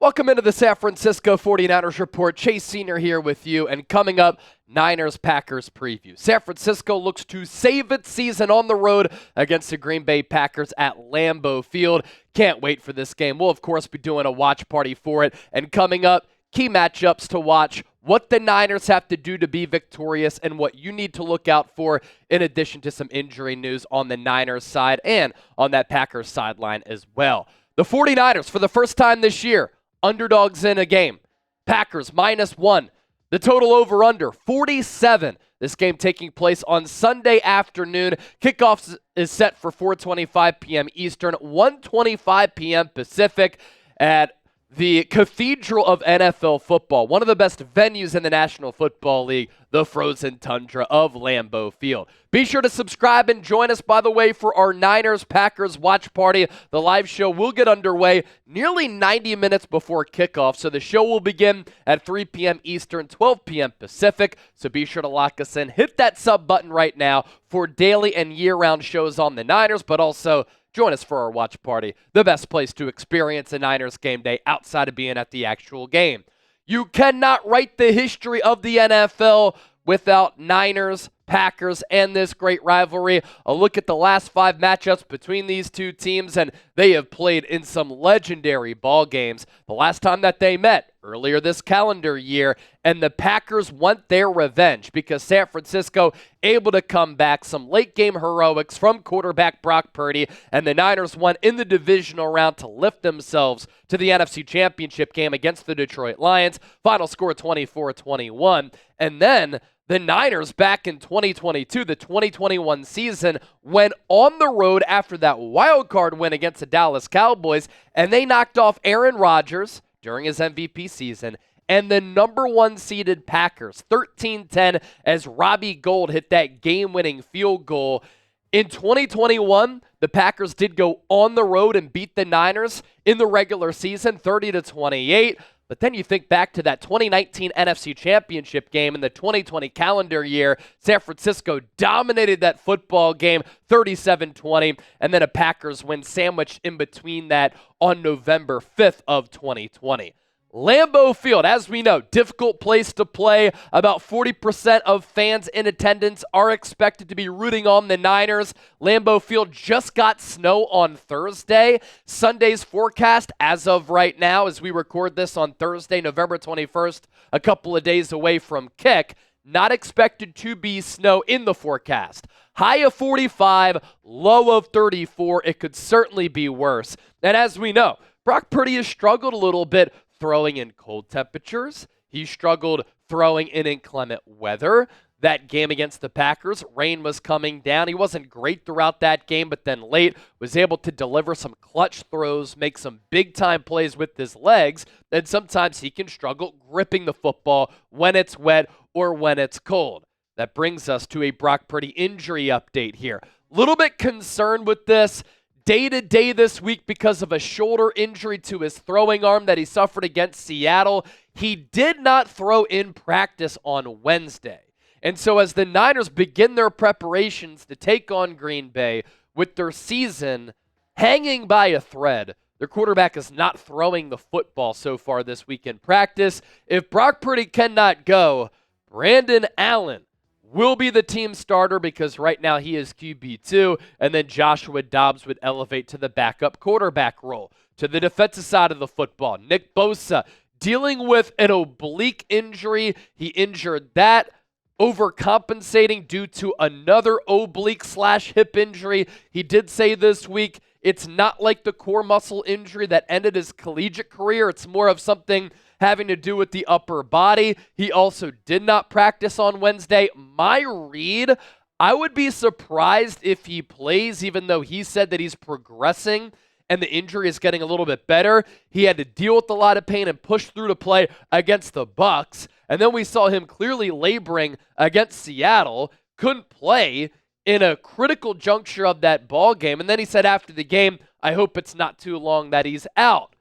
Welcome into the San Francisco 49ers Report. Chase Sr. here with you, and coming up, Niners-Packers preview. San Francisco looks to save its season on the road against the Green Bay Packers at Lambeau Field. Can't wait for this game. We'll, of course, be doing a watch party for it. And coming up, key matchups to watch, what the Niners have to do to be victorious, and what you need to look out for, in addition to some injury news on the Niners side and on that Packers sideline as well. The 49ers, for the first time this year, underdogs in a game. Packers -1. The total over-under, 47. This game taking place on Sunday afternoon. Kickoff is set for 4:25 p.m. Eastern, 1:25 p.m. Pacific at the Cathedral of NFL football, one of the best venues in the National Football League, the frozen tundra of Lambeau Field. Be sure to subscribe and join us, by the way, for our Niners-Packers watch party. The live show will get underway nearly 90 minutes before kickoff, so the show will begin at 3 p.m. Eastern, 12 p.m. Pacific, so be sure to lock us in. Hit that sub button right now for daily and year-round shows on the Niners, but also join us for our watch party, the best place to experience a Niners game day outside of being at the actual game. You cannot write the history of the NFL without Niners, Packers, and this great rivalry. A look at the last 5 matchups between these two teams, and they have played in some legendary ball games. The last time that they met, earlier this calendar year, and the Packers want their revenge because San Francisco able to come back, some late-game heroics from quarterback Brock Purdy, and the Niners won in the divisional round to lift themselves to the NFC Championship game against the Detroit Lions. Final score 24-21. And then the Niners back in 2022, the 2021 season, went on the road after that wild card win against the Dallas Cowboys, and they knocked off Aaron Rodgers during his MVP season and the number 1 seeded Packers, 13-10, as Robbie Gould hit that game-winning field goal. In 2021, the Packers did go on the road and beat the Niners in the regular season, 30-28. But then you think back to that 2019 NFC Championship game in the 2020 calendar year. San Francisco dominated that football game 37-20, and then a Packers win sandwiched in between that on November 5th of 2020. Lambeau Field, as we know, difficult place to play. About 40% of fans in attendance are expected to be rooting on the Niners. Lambeau Field just got snow on Thursday. Sunday's forecast, as of right now, as we record this on Thursday, November 21st, a couple of days away from kick, not expected to be snow in the forecast. High of 45, low of 34. It could certainly be worse. And as we know, Brock Purdy has struggled a little bit throwing in cold temperatures. He struggled throwing in inclement weather. That game against the Packers, rain was coming down. He wasn't great throughout that game, but then late was able to deliver some clutch throws, make some big-time plays with his legs, and sometimes he can struggle gripping the football when it's wet or when it's cold. That brings us to a Brock Purdy injury update here. Little bit concerned with this day-to-day this week because of a shoulder injury to his throwing arm that he suffered against Seattle. He did not throw in practice on Wednesday. And so as the Niners begin their preparations to take on Green Bay with their season hanging by a thread, their quarterback is not throwing the football so far this week in practice. If Brock Purdy cannot go, Brandon Allen will be the team starter because right now he is QB2, and then Joshua Dobbs would elevate to the backup quarterback role. To the defensive side of the football, Nick Bosa dealing with an oblique injury. He injured that, overcompensating due to another oblique/hip injury. He did say this week it's not like the core muscle injury that ended his collegiate career. It's more of something having to do with the upper body. He also did not practice on Wednesday. My read, I would be surprised if he plays, even though he said that he's progressing and the injury is getting a little bit better. He had to deal with a lot of pain and push through to play against the Bucs. And then we saw him clearly laboring against Seattle, couldn't play in a critical juncture of that ball game. And then he said after the game, I hope it's not too long that he's out.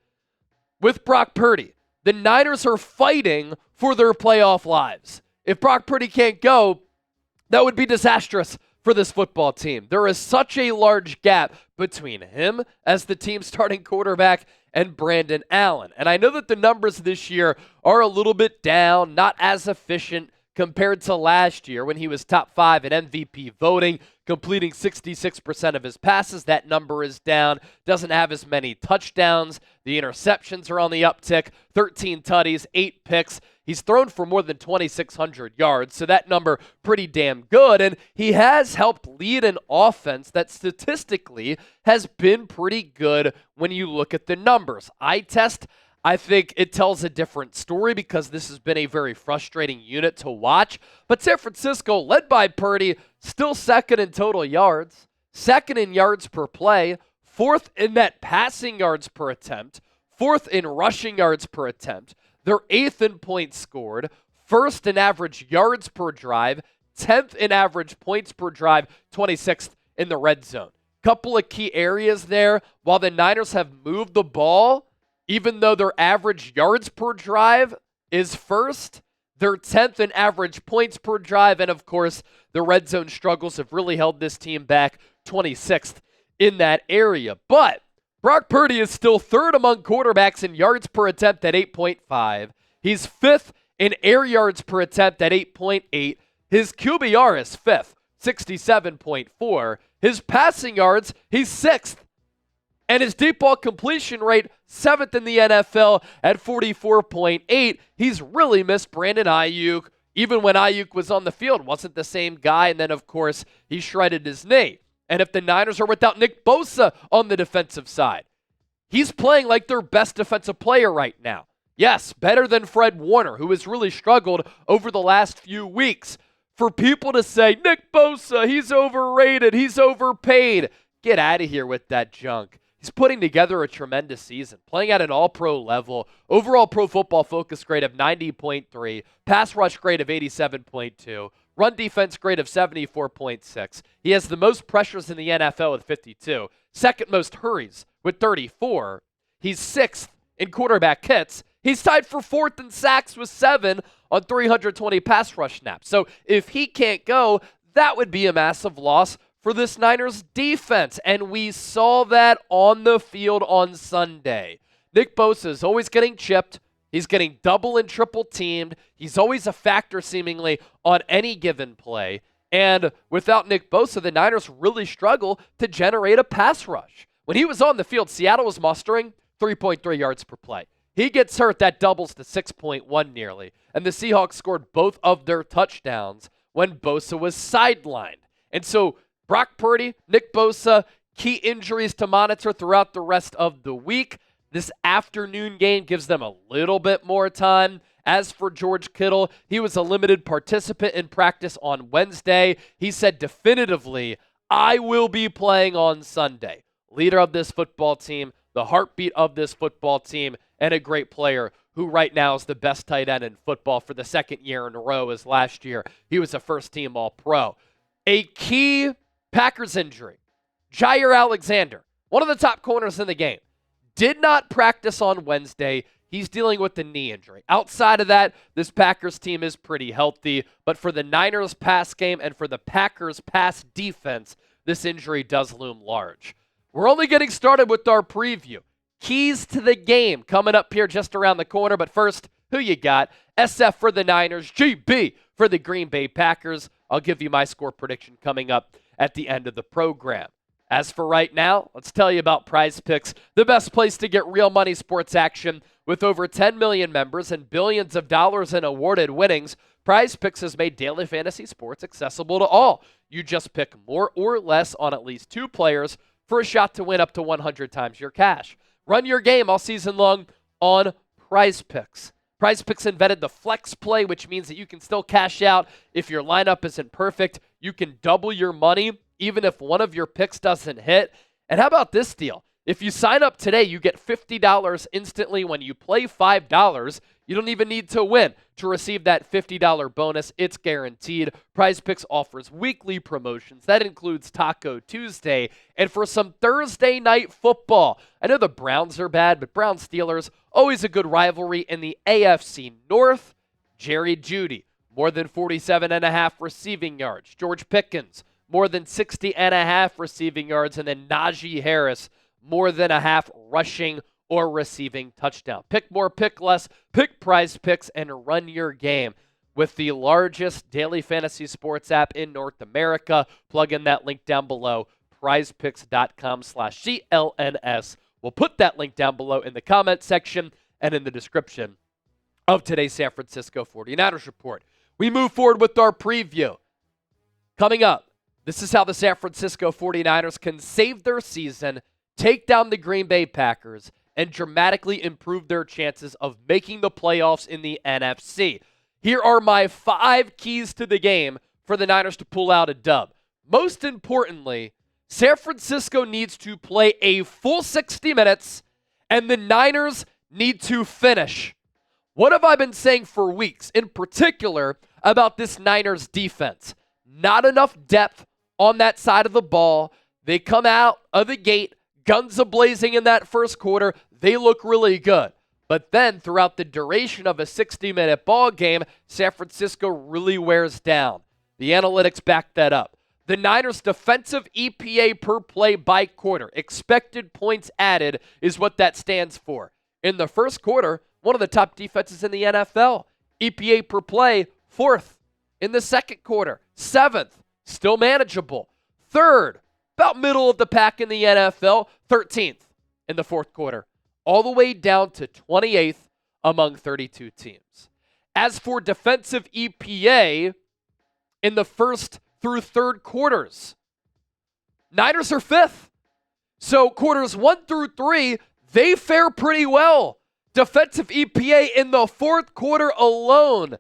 With Brock Purdy, the Niners are fighting for their playoff lives. If Brock Purdy can't go, that would be disastrous for this football team. There is such a large gap between him as the team's starting quarterback and Brandon Allen. And I know that the numbers this year are a little bit down, not as efficient compared to last year when he was top 5 in MVP voting, completing 66% of his passes. That number is down. Doesn't have as many touchdowns. The interceptions are on the uptick. 13 tutties, 8 picks. He's thrown for more than 2,600 yards, so that number pretty damn good. And he has helped lead an offense that statistically has been pretty good when you look at the numbers. Eye test, I think it tells a different story because this has been a very frustrating unit to watch. But San Francisco, led by Purdy, still second in total yards, second in yards per play, fourth in net passing yards per attempt, fourth in rushing yards per attempt. They're 8th in points scored, 1st in average yards per drive, 10th in average points per drive, 26th in the red zone. Couple of key areas there. While the Niners have moved the ball, even though their average yards per drive is 1st, they're 10th in average points per drive. And of course, the red zone struggles have really held this team back, 26th in that area. But Brock Purdy is still 3rd among quarterbacks in yards per attempt at 8.5. He's 5th in air yards per attempt at 8.8. His QBR is 5th, 67.4. His passing yards, he's 6th. And his deep ball completion rate, 7th in the NFL at 44.8. He's really missed Brandon Ayuk. Even when Ayuk was on the field, wasn't the same guy. And then, of course, he shredded his knee. And if the Niners are without Nick Bosa on the defensive side, he's playing like their best defensive player right now. Yes, better than Fred Warner, who has really struggled over the last few weeks. For people to say, Nick Bosa, he's overrated, he's overpaid, get out of here with that junk. He's putting together a tremendous season, playing at an all-pro level, overall Pro Football Focus grade of 90.3, pass rush grade of 87.2, run defense grade of 74.6. He has the most pressures in the NFL with 52, second most hurries with 34. He's 6th in quarterback hits. He's tied for 4th in sacks with 7 on 320 pass rush snaps. So if he can't go, that would be a massive loss for this Niners defense. And we saw that on the field on Sunday. Nick Bosa is always getting chipped. He's getting double and triple teamed. He's always a factor seemingly on any given play. And without Nick Bosa, the Niners really struggle to generate a pass rush. When he was on the field, Seattle was mustering 3.3 yards per play. He gets hurt, that doubles to 6.1 nearly. And the Seahawks scored both of their touchdowns when Bosa was sidelined. And so Brock Purdy, Nick Bosa, key injuries to monitor throughout the rest of the week. This afternoon game gives them a little bit more time. As for George Kittle, he was a limited participant in practice on Wednesday. He said definitively, I will be playing on Sunday. Leader of this football team, the heartbeat of this football team, and a great player who right now is the best tight end in football for the second year in a row, as last year he was a first-team All-Pro. A key Packers injury, Jair Alexander, one of the top corners in the game, did not practice on Wednesday. He's dealing with the knee injury. Outside of that, this Packers team is pretty healthy, but for the Niners pass game and for the Packers pass defense, this injury does loom large. We're only getting started with our preview. Keys to the game coming up here just around the corner, but first, who you got? SF for the Niners, GB for the Green Bay Packers. I'll give you my score prediction coming up at the end of the program. As for right now, let's tell you about Prize Picks, the best place to get real money sports action. With over 10 million members and billions of dollars in awarded winnings, Prize Picks has made daily fantasy sports accessible to all. You just pick more or less on at least 2 players for a shot to win up to 100 times your cash. Run your game all season long on Prize Picks. Prize Picks invented the flex play, which means that you can still cash out if your lineup isn't perfect. You can double your money even if one of your picks doesn't hit. And how about this deal? If you sign up today, you get $50 instantly when you play $5. You don't even need to win to receive that $50 bonus. It's guaranteed. Prize Picks offers weekly promotions. That includes Taco Tuesday. And for some Thursday night football, I know the Browns are bad, but Browns-Steelers, always a good rivalry in the AFC North. Jerry Jeudy, more than 47.5 receiving yards. George Pickens, more than 60.5 receiving yards. And then Najee Harris, more than a half rushing or receiving touchdown. Pick more, pick less, pick Prize Picks, and run your game with the largest daily fantasy sports app in North America. Plug in that link down below, prizepicks.com/CLNS. We'll put that link down below in the comment section and in the description of today's San Francisco 49ers report. We move forward with our preview. Coming up, this is how the San Francisco 49ers can save their season, take down the Green Bay Packers, and dramatically improve their chances of making the playoffs in the NFC. Here are my 5 keys to the game for the Niners to pull out a dub. Most importantly, San Francisco needs to play a full 60 minutes, and the Niners need to finish. What have I been saying for weeks, in particular, about this Niners defense? Not enough depth on that side of the ball. They come out of the gate, guns a-blazing in that first quarter. They look really good. But then throughout the duration of a 60-minute ball game, San Francisco really wears down. The analytics back that up. The Niners' defensive EPA per play by quarter, expected points added, is what that stands for. In the first quarter, one of the top defenses in the NFL. EPA per play, 4th. In the second quarter, 7th. Still manageable. 3rd, about middle of the pack in the NFL, 13th in the fourth quarter. All the way down to 28th among 32 teams. As for defensive EPA in the first through third quarters, Niners are 5th. So quarters 1 through 3, they fare pretty well. Defensive EPA in the fourth quarter alone,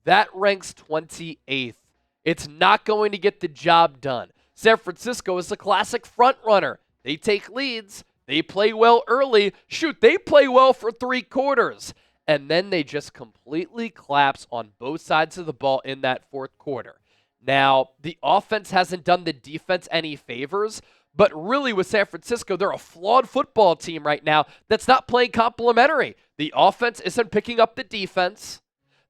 that ranks 28th. It's not going to get the job done. San Francisco is a classic front runner. They take leads. They play well early. Shoot, they play well for 3 quarters. And then they just completely collapse on both sides of the ball in that fourth quarter. Now, the offense hasn't done the defense any favors, but really with San Francisco, they're a flawed football team right now that's not playing complementary. The offense isn't picking up the defense.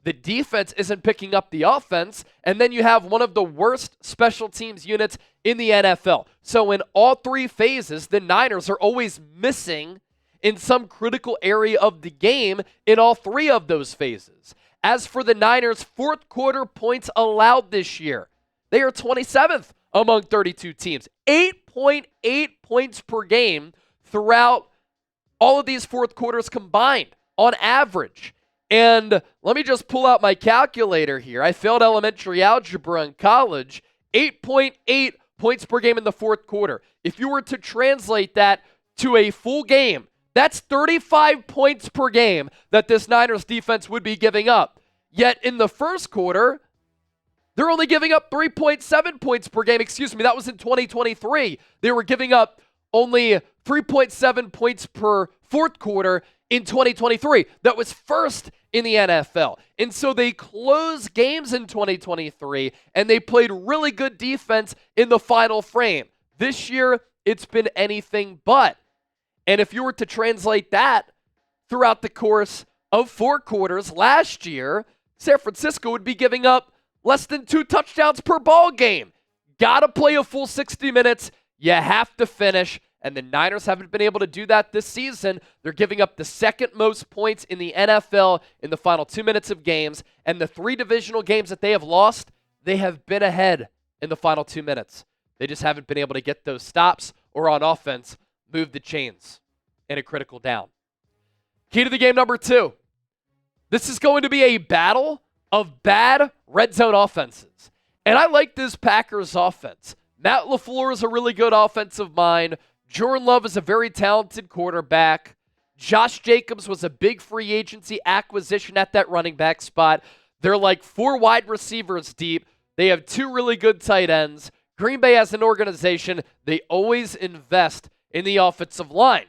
The defense isn't picking up the offense, and then you have one of the worst special teams units in the NFL. So in all 3 phases, the Niners are always missing in some critical area of the game in all 3 of those phases. As for the Niners' fourth quarter points allowed this year, they are 27th among 32 teams. 8.8 points per game throughout all of these fourth quarters combined on average. And let me just pull out my calculator here. I failed elementary algebra in college. 8.8 points per game in the fourth quarter. If you were to translate that to a full game, that's 35 points per game that this Niners defense would be giving up. Yet in the first quarter, they're only giving up 3.7 points per game. Excuse me, that was in 2023. They were giving up only 3.7 points per fourth quarter in 2023. That was first in the NFL. And so they closed games in 2023, and they played really good defense in the final frame. This year, it's been anything but. And if you were to translate that throughout the course of 4 quarters last year, San Francisco would be giving up less than 2 touchdowns per ball game. Got to play a full 60 minutes. You have to finish. And the Niners haven't been able to do that this season. They're giving up the 2nd most points in the NFL in the final 2 minutes of games. And the 3 divisional games that they have lost, they have been ahead in the final 2 minutes. They just haven't been able to get those stops or on offense, move the chains in a critical down. Key to the game number 2. This is going to be a battle of bad red zone offenses. And I like this Packers offense. Matt LaFleur is a really good offensive mind. Jordan Love is a very talented quarterback. Josh Jacobs was a big free agency acquisition at that running back spot. They're like 4 wide receivers deep. They have 2 really good tight ends. Green Bay as an organization, they always invest in the offensive line.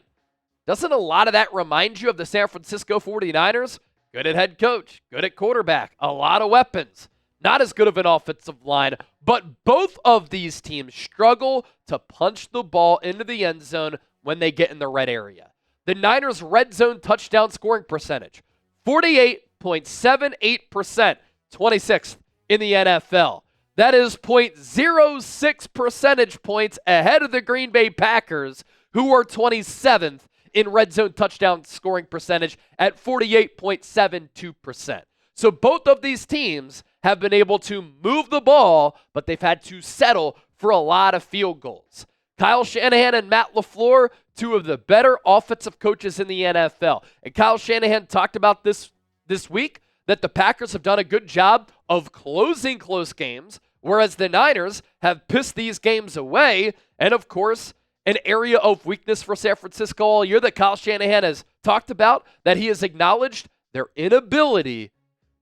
Doesn't a lot of that remind you of the San Francisco 49ers? Good at head coach, good at quarterback, a lot of weapons. Not as good of an offensive line, but both of these teams struggle to punch the ball into the end zone when they get in the red area. The Niners' red zone touchdown scoring percentage, 48.78%, 26th in the NFL. That is 0.06 percentage points ahead of the Green Bay Packers, who are 27th in red zone touchdown scoring percentage at 48.72%. So both of these teams have been able to move the ball, but they've had to settle for a lot of field goals. Kyle Shanahan and Matt LaFleur, two of the better offensive coaches in the NFL. And Kyle Shanahan talked about this week, that the Packers have done a good job of closing close games, whereas the Niners have pissed these games away. And of course, an area of weakness for San Francisco all year that Kyle Shanahan has talked about, that he has acknowledged their inability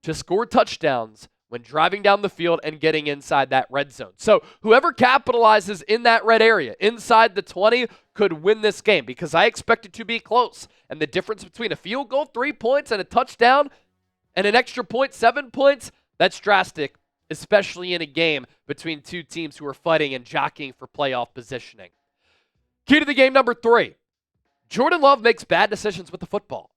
to score touchdowns when driving down the field and getting inside that red zone. So whoever capitalizes in that red area, inside the 20, could win this game, because I expect it to be close. And the difference between a field goal, 3 points, and a touchdown, and an extra point, 7 points, that's drastic, especially in a game between two teams who are fighting and jockeying for playoff positioning. Key to the game number 3. Jordan Love makes bad decisions with the football.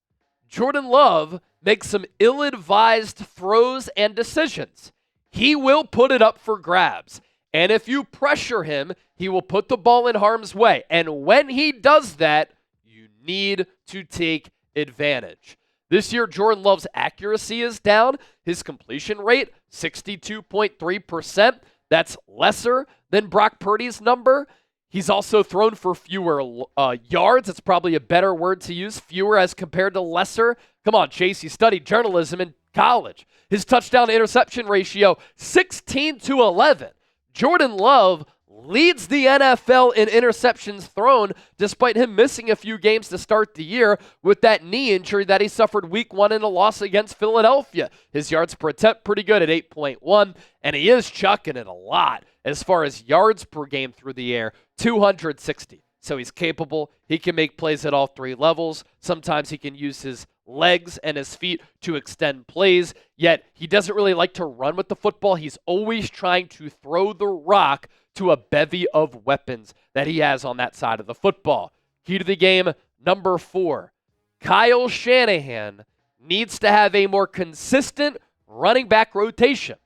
Jordan Love makes some ill-advised throws and decisions. He will put it up for grabs. And if you pressure him, he will put the ball in harm's way. And when he does that, you need to take advantage. This year, Jordan Love's accuracy is down. His completion rate, 62.3%. That's lesser than Brock Purdy's number. He's also thrown for fewer yards. It's probably a better word to use, fewer as compared to lesser. Come on, Chase, you studied journalism in college. His touchdown-to-interception ratio, 16-11. Jordan Love leads the NFL in interceptions thrown, despite him missing a few games to start the year with that knee injury that he suffered week 1 in a loss against Philadelphia. His yards per attempt pretty good at 8.1, and he is chucking it a lot as far as yards per game through the air, 260. So he's capable. He can make plays at all 3 levels. Sometimes he can use his legs and his feet to extend plays, yet he doesn't really like to run with the football. He's always trying to throw the rock to a bevy of weapons that he has on that side of the football. Key to the game, number 4. Kyle Shanahan needs to have a more consistent running back rotation.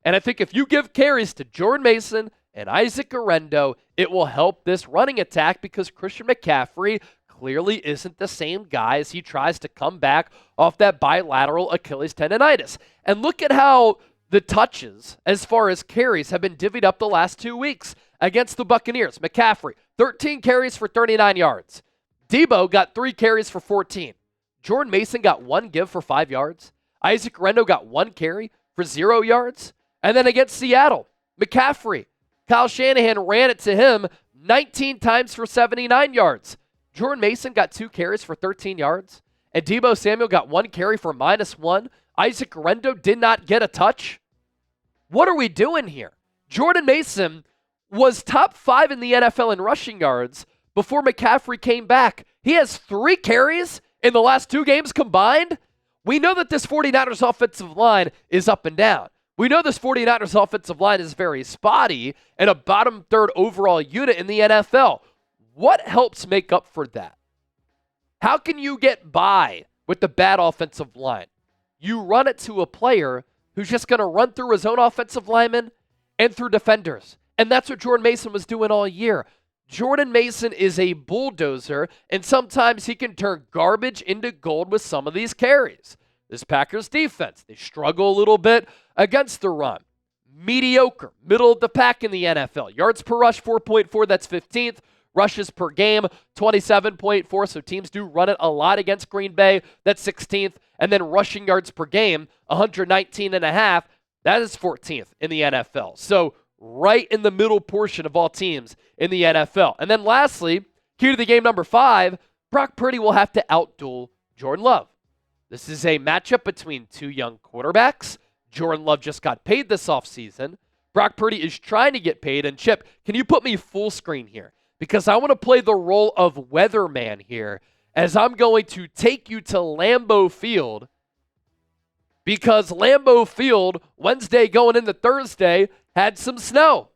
And I think if you give carries to Jordan Mason and Isaac Guerendo, it will help this running attack, because Christian McCaffrey clearly isn't the same guy as he tries to come back off that bilateral Achilles tendonitis. And look at how the touches, as far as carries, have been divvied up the last 2 weeks against the Buccaneers. McCaffrey, 13 carries for 39 yards. Debo got 3 carries for 14. Jordan Mason got 1 give for 5 yards. Isaac Guerendo got 1 carry for 0 yards. And then against Seattle, McCaffrey, Kyle Shanahan ran it to him 19 times for 79 yards. Jordan Mason got 2 carries for 13 yards. And Deebo Samuel got 1 carry for -1. Isaac Guerendo did not get a touch. What are we doing here? Jordan Mason was top 5 in the NFL in rushing yards before McCaffrey came back. He has 3 carries in the last 2 games combined. We know that this 49ers offensive line is up and down. We know this 49ers offensive line is very spotty and a bottom 3rd overall unit in the NFL. What helps make up for that? How can you get by with the bad offensive line? You run it to a player who's just going to run through his own offensive linemen and through defenders. And that's what Jordan Mason was doing all year. Jordan Mason is a bulldozer, and sometimes he can turn garbage into gold with some of these carries. This Packers defense, they struggle a little bit against the run. Mediocre, middle of the pack in the NFL. Yards per rush, 4.4, that's 15th. Rushes per game, 27.4, so teams do run it a lot against Green Bay. That's 16th. And then rushing yards per game, 119.5, that is 14th in the NFL. So right in the middle portion of all teams in the NFL. And then lastly, key to the game number 5, Brock Purdy will have to outduel Jordan Love. This is a matchup between 2 young quarterbacks. Jordan Love just got paid this offseason. Brock Purdy is trying to get paid. And Chip, can you put me full screen here? Because I want to play the role of weatherman here, as I'm going to take you to Lambeau Field, because Lambeau Field, Wednesday going into Thursday, had some snow.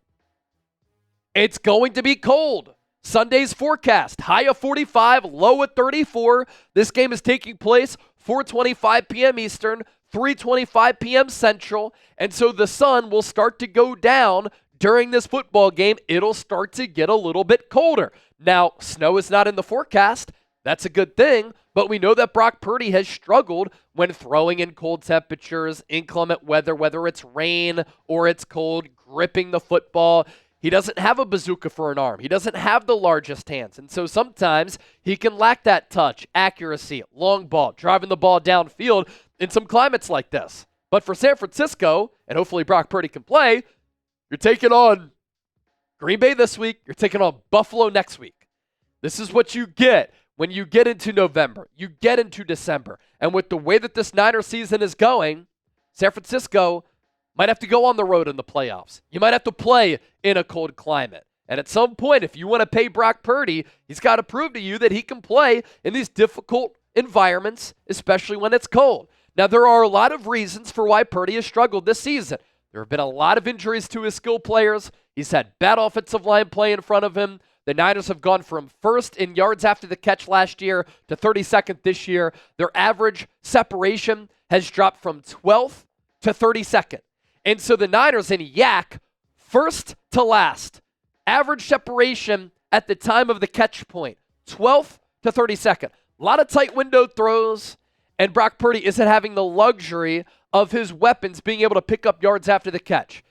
It's going to be cold. Sunday's forecast, high of 45, low at 34. This game is taking place 4:25 p.m. Eastern, 3:25 p.m. Central, and so the sun will start to go down during this football game. It'll start to get a little bit colder. Now, snow is not in the forecast. That's a good thing, but we know that Brock Purdy has struggled when throwing in cold temperatures, inclement weather, whether it's rain or it's cold, gripping the football. He doesn't have a bazooka for an arm. He doesn't have the largest hands. And so sometimes he can lack that touch, accuracy, long ball, driving the ball downfield in some climates like this. But for San Francisco, and hopefully Brock Purdy can play, you're taking on Green Bay this week. You're taking on Buffalo next week. This is what you get when you get into November, you get into December. And with the way that this Niners season is going, San Francisco might have to go on the road in the playoffs. You might have to play in a cold climate. And at some point, if you want to pay Brock Purdy, he's got to prove to you that he can play in these difficult environments, especially when it's cold. Now, there are a lot of reasons for why Purdy has struggled this season. There have been a lot of injuries to his skill players. He's had bad offensive line play in front of him. The Niners have gone from first in yards after the catch last year to 32nd this year. Their average separation has dropped from 12th to 32nd. And so the Niners in YAC, first to last, average separation at the time of the catch point, 12th to 32nd. A lot of tight window throws, and Brock Purdy isn't having the luxury of his weapons being able to pick up yards after the catch.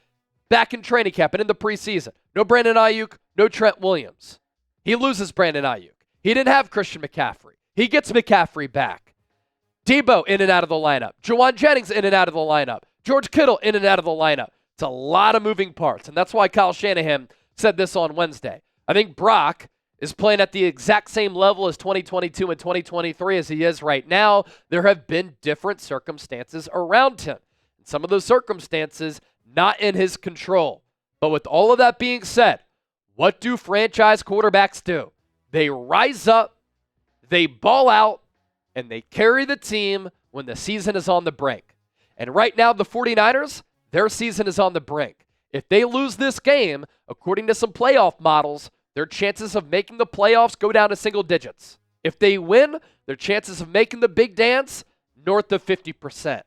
Back in training camp and in the preseason, no Brandon Ayuk, no Trent Williams. He loses Brandon Ayuk. He didn't have Christian McCaffrey. He gets McCaffrey back. Debo in and out of the lineup. Jawan Jennings in and out of the lineup. George Kittle in and out of the lineup. It's a lot of moving parts, and that's why Kyle Shanahan said this on Wednesday. I think Brock is playing at the exact same level as 2022 and 2023 as he is right now. There have been different circumstances around him. And some of those circumstances not in his control. But with all of that being said, what do franchise quarterbacks do? They rise up, they ball out, and they carry the team when the season is on the brink. And right now, the 49ers, their season is on the brink. If they lose this game, according to some playoff models, their chances of making the playoffs go down to single digits. If they win, their chances of making the big dance, north of 50%.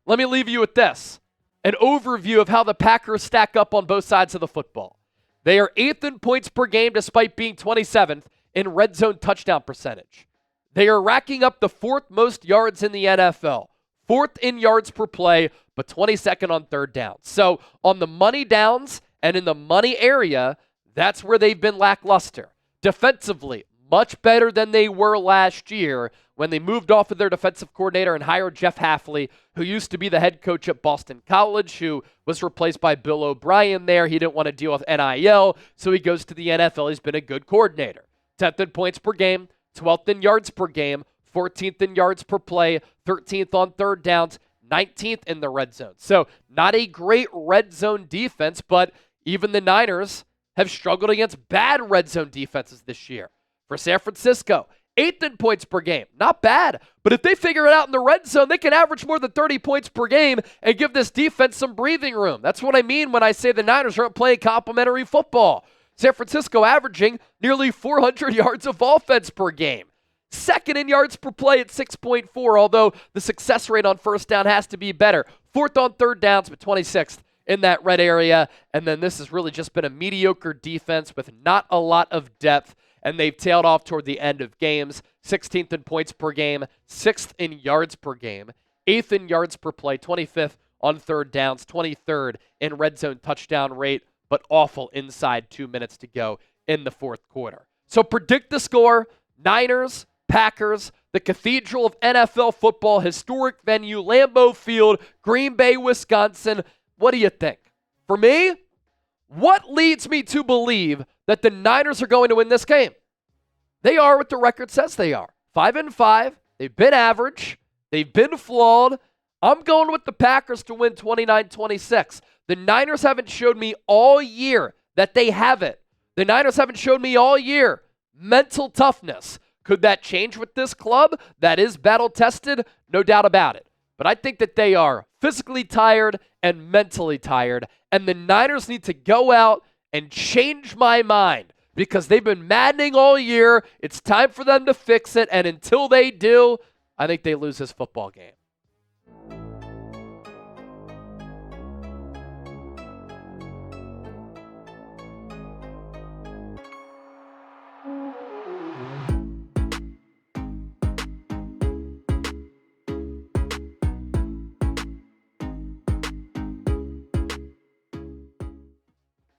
Let me leave you with this. An overview of how the Packers stack up on both sides of the football. They are 8th in points per game despite being 27th in red zone touchdown percentage. They are racking up the 4th most yards in the NFL. 4th in yards per play, but 22nd on third down. So on the money downs and in the money area, that's where they've been lackluster. Defensively, much better than they were last year when they moved off of their defensive coordinator and hired Jeff Hafley, who used to be the head coach at Boston College, who was replaced by Bill O'Brien there. He didn't want to deal with NIL, so he goes to the NFL. He's been a good coordinator. 10th in points per game, 12th in yards per game, 14th in yards per play, 13th on third downs, 19th in the red zone. So not a great red zone defense, but even the Niners have struggled against bad red zone defenses this year. For San Francisco, 8th in points per game. Not bad. But if they figure it out in the red zone, they can average more than 30 points per game and give this defense some breathing room. That's what I mean when I say the Niners aren't playing complimentary football. San Francisco averaging nearly 400 yards of offense per game. 2nd in yards per play at 6.4, although the success rate on first down has to be better. 4th on third downs, but 26th in that red area. And then this has really just been a mediocre defense with not a lot of depth, and they've tailed off toward the end of games. 16th in points per game, 6th in yards per game, 8th in yards per play, 25th on third downs, 23rd in red zone touchdown rate, but awful inside 2 minutes to go in the fourth quarter. So predict the score: Niners, Packers, the cathedral of NFL football, historic venue, Lambeau Field, Green Bay, Wisconsin. What do you think? For me, what leads me to believe that the Niners are going to win this game? They are what the record says they are. 5-5. They've been average. They've been flawed. I'm going with the Packers to win 29-26. The Niners haven't showed me all year that they have it. The Niners haven't showed me all year mental toughness. Could that change with this club that is battle-tested? No doubt about it. But I think that they are physically tired and mentally tired, and the Niners need to go out and change my mind because they've been maddening all year. It's time for them to fix it, and until they do, I think they lose this football game.